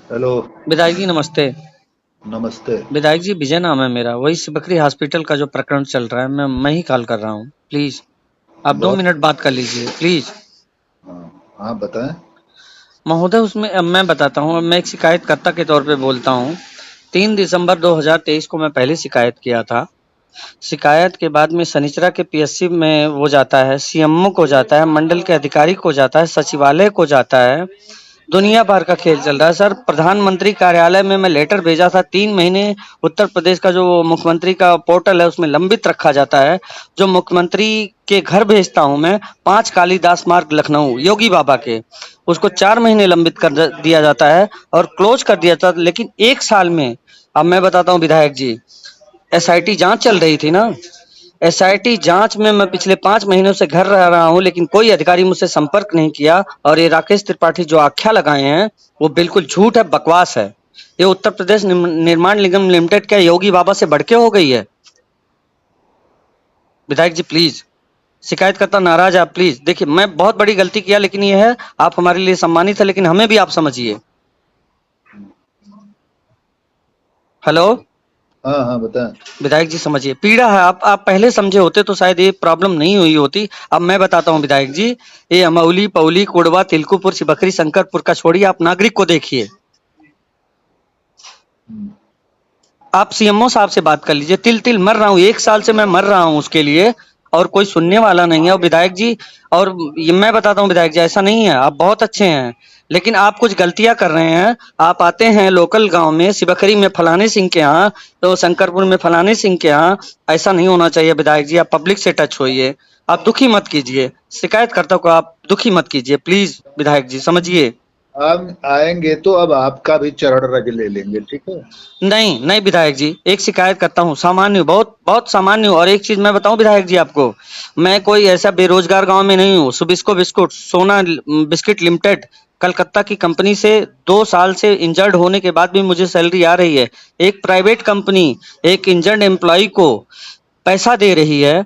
Hello. विधायक जी नमस्ते। नमस्ते। विधायक जी विजय नाम है मेरा, वही बकरी हॉस्पिटल का जो प्रकरण चल रहा है, मैं ही कॉल कर रहा हूँ। प्लीज आप 2 मिनट बहुत। बात कर लीजिए प्लीज। हाँ हाँ, बताएं। महोदय उसमें अब मैं बताता हूँ, अब मैं एक शिकायतकर्ता के तौर पे बोलता हूँ। 3 दिसंबर 2023 को मैं पहले शिकायत किया था। शिकायत के बाद में शनिचरा के पीएससी में वो जाता है, सीएमओ को जाता है, मंडल के अधिकारी को जाता है, सचिवालय को जाता है। दुनिया भर का खेल चल रहा है सर। प्रधानमंत्री कार्यालय में मैं लेटर भेजा था, 3 महीने उत्तर प्रदेश का जो मुख्यमंत्री का पोर्टल है उसमें लंबित रखा जाता है। जो मुख्यमंत्री के घर भेजता हूं मैं, 5 कालिदास मार्ग लखनऊ योगी बाबा के, उसको 4 महीने लंबित कर दिया जाता है और क्लोज कर दिया जाता है। लेकिन 1 साल में, अब मैं बताता हूँ विधायक जी, एसआईटी जांच चल रही थी ना, एसआईटी जांच में मैं पिछले 5 महीनों से घर रह रहा हूं, लेकिन कोई अधिकारी मुझसे संपर्क नहीं किया। और ये राकेश त्रिपाठी जो आख्या लगाए हैं वो बिल्कुल झूठ है, बकवास है। ये उत्तर प्रदेश निर्माण निगम लिमिटेड क्या योगी बाबा से बढ़ के हो गई है? विधायक जी प्लीज, शिकायतकर्ता नाराज है, आप प्लीज देखिए, मैं बहुत बड़ी गलती किया, लेकिन ये है, आप हमारे लिए सम्मानित है, लेकिन हमें भी आप समझिए। हेलो हाँ हाँ, बताएं। विधायक जी समझिए, पीड़ा है। आप पहले समझे होते तो शायद ये प्रॉब्लम नहीं हुई होती। अब मैं बताता हूँ विधायक जी, ये अमौली, पौली, कुड़वा, तिलकुपुर, बकरी शंकरपुर का छोड़िए, आप नागरिक को देखिए। हम्म, आप सीएमओ साहब से बात कर लीजिए। तिल तिल मर रहा हूँ, 1 साल से मैं मर रहा हूँ उसके लिए, और कोई सुनने वाला नहीं है। और विधायक जी, और ये मैं बताता हूँ विधायक जी, ऐसा नहीं है, आप बहुत अच्छे हैं, लेकिन आप कुछ गलतियां कर रहे हैं। आप आते हैं लोकल गांव में, सिबकरी में फलाने सिंह के यहाँ, तो शंकरपुर में फलाने सिंह के यहाँ। ऐसा नहीं होना चाहिए विधायक जी, आप पब्लिक से टच होइए। आप दुखी मत कीजिए शिकायतकर्ता को, आप दुखी मत कीजिए प्लीज विधायक जी समझिए। हम आएंगे तो अब आपका भी चरण रज ले लेंगे, ठीक है। नहीं नहीं विधायक जी, एक शिकायत करता हूँ, सामान्य हूँ, बहुत बहुत सामान्य हूँ। और एक चीज मैं बताऊं विधायक जी आपको, मैं कोई ऐसा बेरोजगार गांव में नहीं हूँ। सुबिस्को बिस्कुट सोना बिस्किट लिमिटेड कलकत्ता की कंपनी से 2 साल से इंजर्ड होने के बाद भी मुझे सैलरी आ रही है। एक प्राइवेट कंपनी एक इंजर्ड एम्प्लॉय को पैसा दे रही है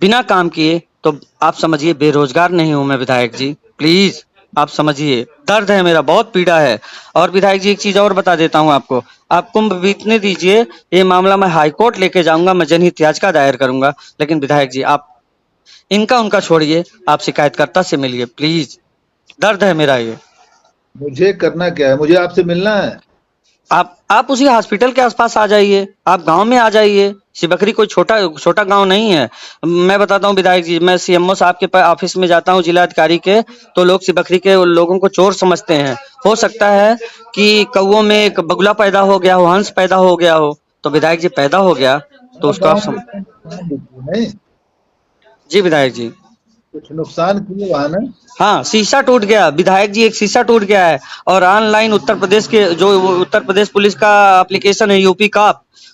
बिना काम किए, तो आप समझिए बेरोजगार नहीं हूं मैं विधायक जी, प्लीज आप समझिए। दर्द है मेरा, बहुत पीड़ा है। और विधायक जी एक चीज और बता देता हूं आपको, आप कुंभ बीतने दीजिए, ये मामला मैं हाई कोर्ट लेके जाऊंगा, मैं जनहित याचिका दायर करूंगा। लेकिन विधायक जी आप इनका उनका छोड़िए, आप शिकायतकर्ता से मिलिए प्लीज, दर्द है मेरा ये। मुझे करना क्या है, मुझे आपसे मिलना है। आप उसी हॉस्पिटल के आसपास आ जाइए, आप गांव में आ जाइए। शिवखरी कोई छोटा छोटा गांव नहीं है। मैं बताता हूँ विधायक जी, मैं सीएमओ साहब के ऑफिस में जाता हूँ जिला अधिकारी के, तो लोग शिवखरी के लोगों को चोर समझते हैं। हो सकता है कि कौओं में एक बगुला पैदा हो गया हो, हंस पैदा हो गया हो, तो विधायक जी पैदा हो गया तो हाँ, उसको आप गांव में तो नुकसान भी किए नहीं। जी विधायक जी। कुछ नुकसान किए वहां ना। हाँ शीशा टूट गया विधायक जी, एक शीशा टूट गया है। और ऑनलाइन उत्तर प्रदेश के जो उत्तर प्रदेश पुलिस का एप्लीकेशन है यूपी का,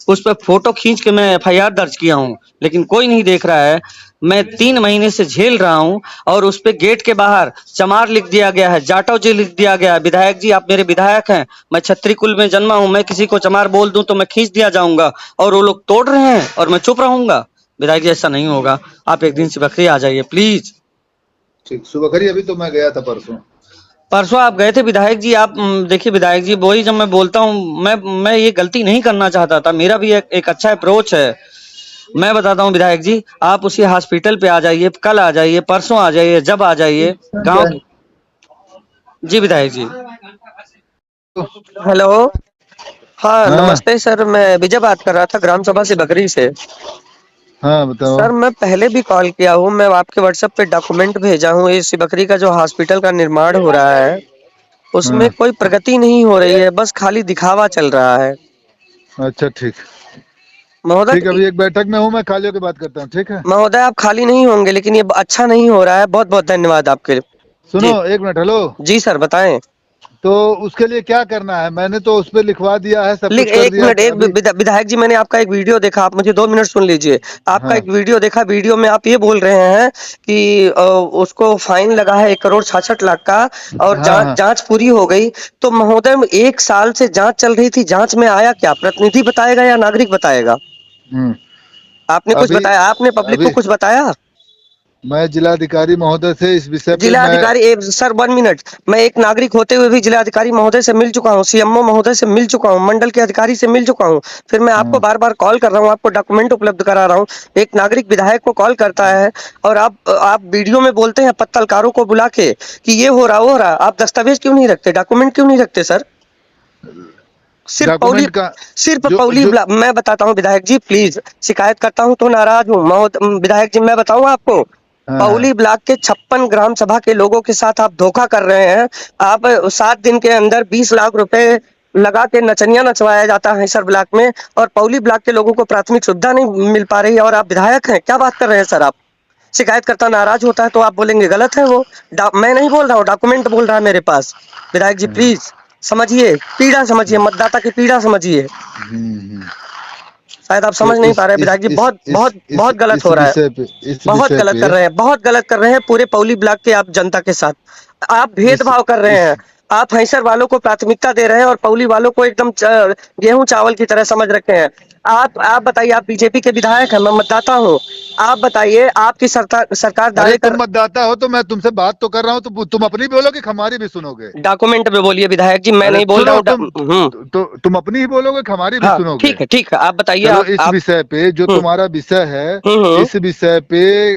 उस पर फोटो खींच के मैं एफआईआर दर्ज किया हूँ, लेकिन कोई नहीं देख रहा है। मैं 3 महीने से झेल रहा हूँ, और उस पे गेट के बाहर चमार लिख दिया गया है, जाटव जी लिख दिया गया है। विधायक जी आप मेरे विधायक हैं, मैं छत्री कुल में जन्मा हूँ, मैं किसी को चमार बोल दूं तो मैं खींच दिया जाऊंगा, और वो लोग तोड़ रहे हैं और मैं चुप रहूंगा? विधायक जी ऐसा नहीं होगा, आप एक दिन से बखरी आ जाइए प्लीज। ठीक, सुबह करिए, अभी तो मैं गया था परसों। परसों आप गए थे विधायक जी, आप देखिए विधायक जी, वही जब मैं बोलता हूँ, मैं ये गलती नहीं करना चाहता था, मेरा भी एक अच्छा अप्रोच है। मैं बताता हूँ विधायक जी, आप उसी हॉस्पिटल पे आ जाइए, कल आ जाइए, परसों आ जाइए, जब आ जाइए क्या गांव। है? जी विधायक जी। तो, हेलो। हाँ हाँ नमस्ते सर, मैं विजय बात कर रहा था ग्राम सभा से बकरी से। हाँ, बताओ। सर मैं पहले भी कॉल किया हूँ, मैं आपके व्हाट्सएप पे डॉक्यूमेंट भेजा हूँ, इस बकरी का जो हॉस्पिटल का निर्माण हो रहा है उसमें हाँ, कोई प्रगति नहीं हो रही है, बस खाली दिखावा चल रहा है। अच्छा ठीक। ठीक, महोदय, अभी एक बैठक में हूँ, मैं खाली होकर बात करता हूँ, ठीक है। महोदय आप खाली नहीं होंगे, लेकिन ये अच्छा नहीं हो रहा है। बहुत बहुत धन्यवाद आपके। सुनो, जी। एक मिनट। हेलो। जी सर बताएं। तो उसके लिए क्या करना है? मैंने तो उस पर लिखवा दिया है, सब कुछ कर एक दिया मिनट, है एक अभी। विधायक जी, मैंने आपका एक वीडियो देखा, आप मुझे 2 मिनट सुन लीजिए। आपका हाँ एक वीडियो देखा, वीडियो में आप ये बोल रहे हैं कि उसको फाइन लगा है 1,66,00,000 का, और हाँ जांच हाँ। जांच पूरी हो गई। तो महोदय 1 साल से जांच चल रही थी, जांच में आया क्या? प्रतिनिधि बताएगा या नागरिक बताएगा? हम्म। आपने कुछ अभी बताया? आपने पब्लिक को अभी कुछ बताया? मैं जिलाधिकारी महोदय से इस विषय पे जिलाधिकारी सर 1 मिनट, मैं एक नागरिक होते हुए भी जिलाधिकारी महोदय से मिल चुका हूँ, सीएमओ महोदय से मिल चुका हूँ, मंडल के अधिकारी से मिल चुका हूँ, फिर मैं आपको बार बार कॉल कर रहा हूँ, आपको डॉक्यूमेंट उपलब्ध करा रहा हूँ। एक नागरिक विधायक को कॉल करता है और आप वीडियो में बोलते हैं पत्रकारों को बुला के कि ये हो रहा वो हो रहा, आप दस्तावेज क्यों नहीं रखते, डॉक्यूमेंट क्यों नहीं रखते सर? सिर्फ पौली डॉक्यूमेंट का सिर्फ जो पौली जो मैं बताता हूँ विधायक जी, प्लीज, शिकायत करता हूँ तो नाराज हूँ विधायक जी, मैं बताऊँ आपको, हाँ, पौली ब्लॉक के 56 ग्राम सभा के लोगों के साथ आप धोखा कर रहे हैं। आप 7 दिन के अंदर 20 लाख रुपए लगा के नचनिया नचवाया जाता है सर ब्लॉक में, और पौली ब्लॉक के लोगों को प्राथमिक सुविधा नहीं मिल पा रही है, और आप विधायक हैं, क्या बात कर रहे हैं सर आप? शिकायतकर्ता नाराज होता है तो आप बोलेंगे गलत है वो। मैं नहीं बोल रहा हूँ, डॉक्यूमेंट बोल रहा है मेरे पास। विधायक जी प्लीज समझिए, पीड़ा समझिए, मतदाता की पीड़ा समझिए। हम्म। शायद आप तो समझ नहीं पा रहे विधायक जी, बहुत बहुत बहुत गलत हो रहा है, इस बहुत विषय गलत कर पे रहे हैं, बहुत गलत कर रहे हैं पूरे पौली ब्लॉक के आप जनता के साथ। आप इस भेदभाव कर रहे इस हैं, आप हैसर वालों को प्राथमिकता दे रहे हैं और पौली वालों को एकदम गेहूं चावल की तरह समझ रखे हैं। आप बताइए, आप बीजेपी के विधायक हैं, मैं मतदाता हूँ, आप बताइए, आपकी सरकार अरे दावे तुम कर। मतदाता हो तो मैं तुमसे बात तो कर रहा हूँ, तो तुम अपनी बोलोगे कि हमारी भी सुनोगे? डॉक्यूमेंट पे बोलिए विधायक जी, मैं अरे नहीं बोल रहा सुनो, हूँ तो तुम अपनी ही बोलोगे कि हमारी भी हाँ सुनोगे? ठीक है, आप बताइए, चलो, आप इस आप विषय पे जो हम्म तुम्हारा विषय है, हम्म इस विषय पे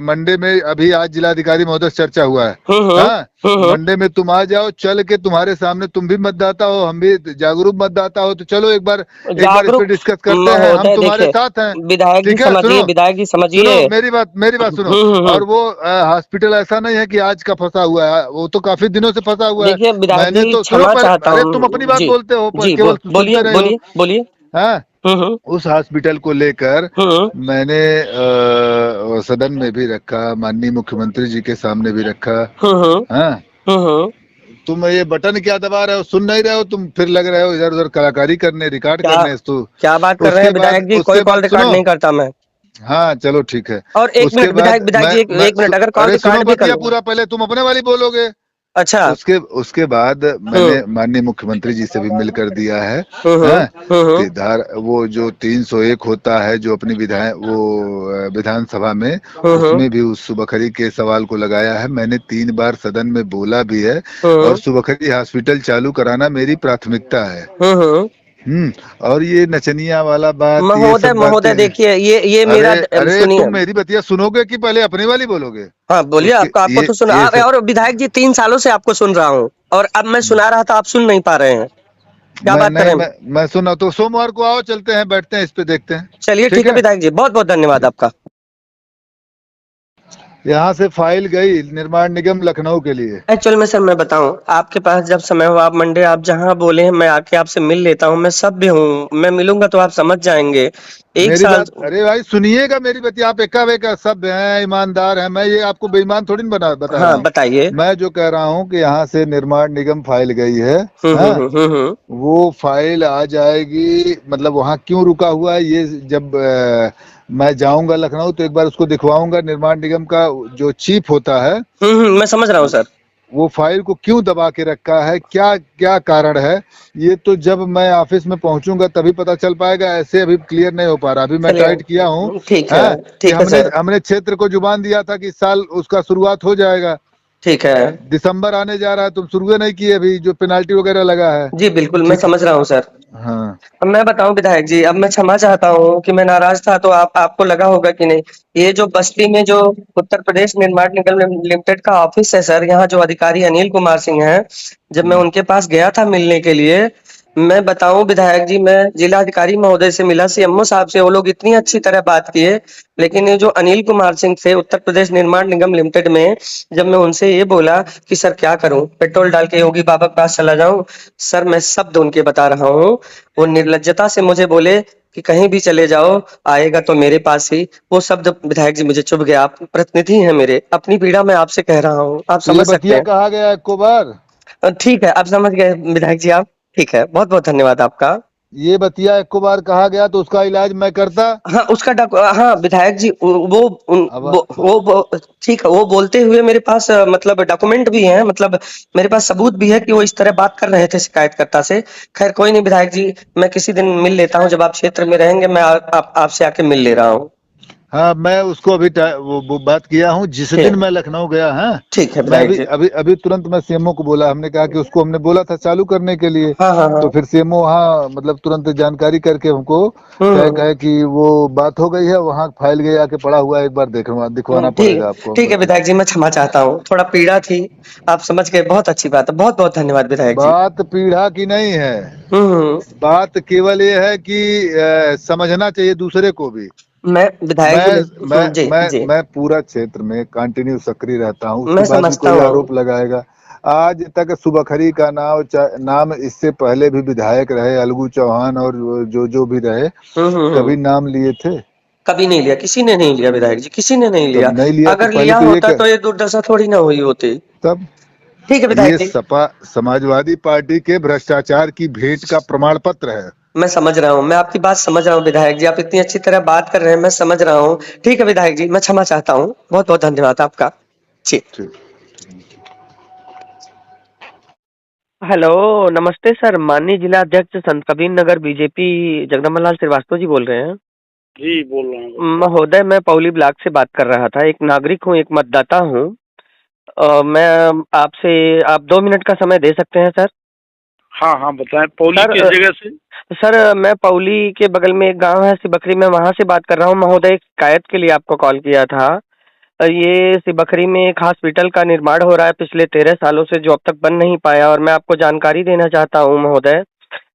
मंडे में अभी आज जिलाधिकारी महोदय से चर्चा हुआ है। हम्म हम्म हाँ, हम्म मंडे में तुम आ जाओ, चल के तुम्हारे सामने, तुम भी मतदाता हो, हम भी जागरूक मतदाता हो, तो चलो एक बार इस पे जागरूक डिस्कस करते हैं, हम महोदय तुम्हारे देखिए, साथ हैं। विधायक जी ठीक है, समझिए, सुनो, विधायक जी समझिए। सुनो मेरी बात सुनो। और वो हॉस्पिटल ऐसा नहीं है कि आज का फंसा हुआ है, वो तो काफी दिनों से फंसा हुआ है। देखिए विधायक मैंने जी तो सुनो क्षमा पहले, चाहता अरे तुम अपनी हूँ बात जी। बोलते हो जी केवल बोलिए सुनते रहे हो। बोलिए बोलिए। हाँ, हम्म उस हॉस्पिटल को लेकर हम्म मैंने सदन में भी रखा, माननीय मुख्यमंत्री जी के सामने भी रखा। हम्म हाँ, हम्म। तुम ये बटन क्या दबा रहे हो, सुन नहीं रहे हो तुम, फिर लग रहे हो इधर उधर कलाकारी करने, रिकॉर्ड क्या करने तो। क्या बात कर रहे हैं विधायक जी, कोई उसके कॉल बाद रिकॉर्ड सुनो। नहीं करता मैं। हाँ चलो ठीक है। और एक उसके मिनट विधायक, बाद विधायक जी एक मिनट, अगर कॉल अरे सुनो रिकॉर्ड भी कर बतिया लूँ। पूरा, पहले तुम अपने वाली बोलोगे। अच्छा। उसके बाद मैंने हम्म माननीय मुख्यमंत्री जी से भी मिलकर दिया है। हम्म हाँ, हम्म कि वो जो 301 होता है जो अपनी विधानसभा में, हम्म उसमें भी उस सुबखरी के सवाल को लगाया है। मैंने 3 बार सदन में बोला भी है, और हम्म सुबखरी हॉस्पिटल चालू कराना मेरी प्राथमिकता है। हम्म। हम्म। और ये नचनिया वाला बात, ये महोदय सब महोदय बातें। देखिए, ये अरे मेरा अरे, सुनिए। तुम मेरी बतिया सुनोगे कि पहले अपनी वाली बोलोगे? हाँ बोलिए, उसके आपको आपको तो सुना ये सब और विधायक जी 3 सालों से आपको सुन रहा हूँ, और अब मैं सुना रहा था, आप सुन नहीं पा रहे हैं, क्या मैं बात नहीं करें? मैं सुना तो सोमवार को आओ, चलते हैं, बैठते हैं, इस पे देखते हैं। चलिए ठीक ठीक है है। विधायक जी, बहुत बहुत धन्यवाद आपका। यहाँ से फाइल गई निर्माण निगम लखनऊ के लिए। एक्चुअल में सर मैं बताऊं, आपके पास जब समय हो, आप मंडे आप जहां बोले हैं, मैं आके आपसे मिल लेता हूं, मैं सब भी हूँ, मैं मिलूंगा तो आप समझ जाएंगे। एक मेरी साल। बात, अरे भाई सुनिएगा मेरी बतिया, आप एका बेका सब हैं, ईमानदार हैं, मैं ये आपको बेईमान थोड़ी ना बता रहा हाँ हूँ। बताइए। मैं जो कह रहा हूँ कि यहाँ से निर्माण निगम फाइल गई है। हाँ, हम्म। वो फाइल आ जाएगी, मतलब वहाँ क्यों रुका हुआ है ये, जब मैं जाऊंगा लखनऊ तो एक बार उसको दिखवाऊंगा, निर्माण निगम का जो चीफ होता है, मैं समझ रहा हूँ सर। वो फाइल को क्यों दबा के रखा है, क्या क्या कारण है, ये तो जब मैं ऑफिस में पहुंचूंगा तभी पता चल पाएगा। ऐसे अभी क्लियर नहीं हो पा रहा, अभी मैं टाइट किया हूँ। चलिए ठीक है, हाँ, कि ठीक है हमने सर, हमने क्षेत्र को जुबान दिया था कि इस साल उसका शुरुआत हो जाएगा। ठीक है। दिसंबर आने जा रहा है, तुम शुरू नहीं किए अभी, जो पेनाल्टी वगैरह लगा है। जी बिल्कुल, मैं ठीक। समझ रहा हूँ सर। हाँ, अब मैं बताऊं विधायक जी, अब मैं क्षमा चाहता हूँ कि मैं नाराज था, तो आपको लगा होगा कि नहीं। ये जो बस्ती में जो उत्तर प्रदेश निर्माण निगम लिमिटेड का ऑफिस है सर, यहाँ जो अधिकारी अनिल कुमार सिंह हैं, जब मैं उनके पास गया था मिलने के लिए, मैं बताऊं विधायक जी, मैं जिलाधिकारी महोदय से मिला, सीएमओ साहब से, वो लोग इतनी अच्छी तरह बात किए, लेकिन ये जो अनिल कुमार सिंह थे उत्तर प्रदेश निर्माण निगम लिमिटेड में, जब मैं उनसे ये बोला कि सर क्या करूं, पेट्रोल डाल के योगी बाबा के पास चला जाऊं, सर मैं शब्द उनके बता रहा हूँ, वो निर्लज्जता से मुझे बोले कि कहीं भी चले जाओ, आएगा तो मेरे पास ही। वो शब्द विधायक जी मुझे चुभ गया, आप प्रतिनिधि हैं मेरे, अपनी पीड़ा मैं आपसे कह रहा हूँ, आप तो ये समझ सकते बतिया हैं। कहा गया एको बार? ठीक है, आप समझ गए विधायक जी, आप ठीक है, बहुत बहुत धन्यवाद आपका। ये बतिया एको बार कहा गया तो उसका इलाज मैं करता। हाँ उसका हाँ विधायक जी, अब ठीक है, वो बोलते हुए मेरे पास मतलब डॉक्यूमेंट भी है, मतलब मेरे पास सबूत भी है कि वो इस तरह बात कर रहे थे शिकायतकर्ता से। खैर कोई नहीं विधायक जी, मैं किसी दिन मिल लेता हूँ, जब आप क्षेत्र में रहेंगे मैं आपसे आके मिल ले रहा हूँ। हाँ, मैं उसको अभी वो बात किया हूँ जिस ठीक दिन मैं लखनऊ गया। हाँ, ठीक है मैं विधायक अभी जी। अभी अभी तुरंत मैं सीएमओ को बोला, हमने कहा कि उसको हमने बोला था चालू करने के लिए। हाँ हाँ हाँ। तो फिर सीएमओ वहाँ मतलब तुरंत जानकारी करके हमको हम्म। कहे कि वो बात हो गई है, वहाँ फाइल गए आके पड़ा हुआ है, एक बार दिखवाना ठीक पड़ेगा आपको ठीक है हमको। विधायक जी, मैं क्षमा चाहता हूँ, थोड़ा पीड़ा थी, आप समझ गए, बहुत अच्छी बात है, बहुत बहुत धन्यवाद विधायक जी। बात पीढ़ा की नहीं है, हम्म। बात केवल ये है कि समझना चाहिए दूसरे को भी। मैं विधायक जी जी जी, मैं पूरा क्षेत्र में कंटिन्यू सक्रिय रहता हूँ, उसके मैं बाद भी समझता कोई हूँ। आरोप लगाएगा। आज तक सुबखरी का नाम इससे पहले भी विधायक रहे अलगू चौहान और जो भी रहे, कभी हम्म। नाम लिए थे? कभी नहीं लिया, किसी ने नहीं लिया विधायक जी, किसी ने नहीं लिया। तब नहीं लिया तो अगर पहले लिया तो होता तो ये दुर्दशा थोड़ी ना हुई होती। तब ठीक है विधायक ये जी। सपा समाजवादी पार्टी के भ्रष्टाचार की भेंट का प्रमाण पत्र है। मैं समझ रहा हूँ, मैं आपकी बात समझ रहा हूँ विधायक जी, आप इतनी अच्छी तरह बात कर रहे हैं, मैं समझ रहा हूँ। ठीक है विधायक जी, मैं क्षमा चाहता हूँ, बहुत बहुत धन्यवाद आपका जी। ठीक। हेलो, नमस्ते सर, माननीय जिला अध्यक्ष संत कबीर नगर बीजेपी जगदम्बा लाल श्रीवास्तव जी बोल रहे हैं? जी, बोल रहा हूँ। महोदय, मैं पौली ब्लॉक से बात कर रहा था, एक नागरिक हूँ, एक मतदाता हूँ। मैं आपसे आप 2 मिनट का समय दे सकते हैं सर? हाँ हाँ, बताएं, पौली सर किस जगह से? सर मैं पौली के बगल में एक गांव है सिबकरी, मैं वहां से बात कर रहा हूँ महोदय, एक शिकायत के लिए आपको कॉल किया था। ये सिबकरी में एक हॉस्पिटल का निर्माण हो रहा है पिछले 13 सालों से, जो अब तक बन नहीं पाया, और मैं आपको जानकारी देना चाहता हूँ महोदय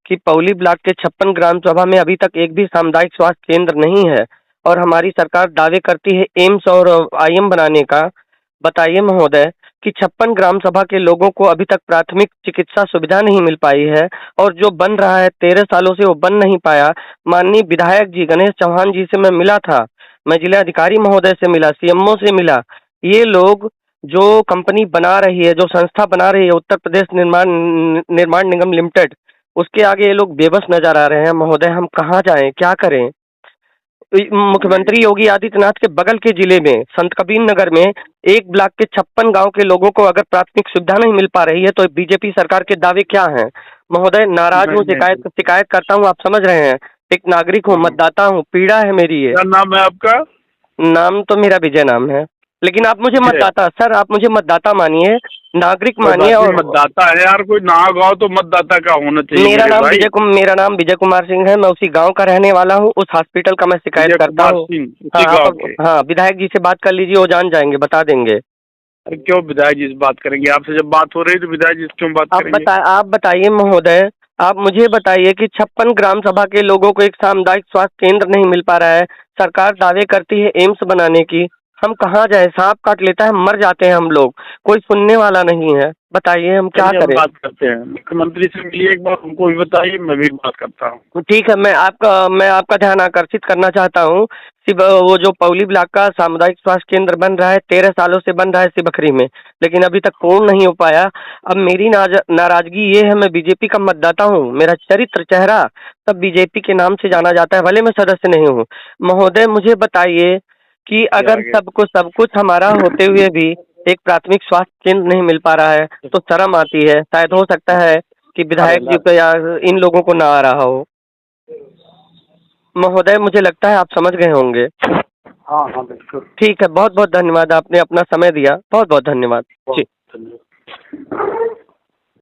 कि पौली ब्लॉक के 56 ग्राम सभा में अभी तक एक भी सामुदायिक स्वास्थ्य केंद्र नहीं है, और हमारी सरकार दावे करती है एम्स और आईएम बनाने का। बताइए महोदय कि 56 ग्राम सभा के लोगों को अभी तक प्राथमिक चिकित्सा सुविधा नहीं मिल पाई है, और जो बन रहा है 13 सालों से वो बन नहीं पाया। माननीय विधायक जी गणेश चौहान जी से मैं मिला था, मैं जिलाधिकारी महोदय से मिला, सीएमओ से मिला। ये लोग जो कंपनी बना रही है, जो संस्था बना रही है उत्तर प्रदेश निर्माण निगम लिमिटेड, उसके आगे ये लोग बेबस नजर आ रहे हैं महोदय। हम कहाँ जाएं, क्या करें? मुख्यमंत्री योगी आदित्यनाथ के बगल के जिले में संत कबीर नगर में एक ब्लॉक के 56 गांव के लोगों को अगर प्राथमिक सुविधा नहीं मिल पा रही है, तो बीजेपी सरकार के दावे क्या हैं महोदय? नाराज हूँ, शिकायत करता हूँ, आप समझ रहे हैं, एक नागरिक हूँ, मतदाता हूँ, पीड़ा है मेरी ये। क्या नाम है आपका? नाम तो मेरा विजय नाम है, लेकिन आप मुझे विजय। मतदाता, सर आप मुझे मतदाता मानिए, नागरिक कोई मानिए। बात नहीं, और मतदाता है यार, कोई नाव गाँव तो मतदाता का होना चाहिए मेरे भाई। मेरा नाम विजय कुमार सिंह है, मैं उसी गांव का रहने वाला हूँ, उस हॉस्पिटल का मैं शिकायत विजय करता कुमार हूँ। सिंह, हाँ उसी गाँव के? हाँ, विधायक जी से बात कर लीजिए, वो जान जाएंगे, बता देंगे। अरे क्यों विधायक जी से बात करेंगे? आपसे जब बात हो रही है तो विधायक जी से क्यों बात करेंगे? आप बताइए महोदय, आप मुझे बताइए कि 56 ग्राम सभा के लोगों को एक सामुदायिक स्वास्थ्य केंद्र नहीं मिल पा रहा है, सरकार दावे करती है एम्स बनाने की, हम कहाँ जाए? सांप काट लेता है, मर जाते हैं हम लोग, कोई सुनने वाला नहीं है, बताइए हम क्या चलिए हम करें? बात करते हैं, मुख्यमंत्री से मिलिए एक बार, उनको भी बताइए, मैं भी बात करता हूँ। ठीक है, मैं आपका ध्यान आकर्षित करना चाहता हूँ। वो जो पौली ब्लॉक का सामुदायिक स्वास्थ्य केंद्र बन रहा है, 13 सालों से बन रहा है सिबखरी में, लेकिन अभी तक पूर्ण नहीं हो पाया। अब मेरी नाराजगी ये है, मैं बीजेपी का मतदाता हूँ, मेरा चरित्र चेहरा सब बीजेपी के नाम से जाना जाता है, भले मैं सदस्य नहीं हूँ। महोदय मुझे बताइए कि अगर सब कुछ हमारा होते हुए भी एक प्राथमिक स्वास्थ्य केंद्र नहीं मिल पा रहा है, तो शर्म आती है। शायद हो सकता है कि विधायक जी को या इन लोगों को ना आ रहा हो। महोदय मुझे लगता है आप समझ गए होंगे। हाँ हाँ बिल्कुल। ठीक है, बहुत बहुत धन्यवाद, आपने अपना समय दिया, बहुत बहुत धन्यवाद जी। धन्यवाद।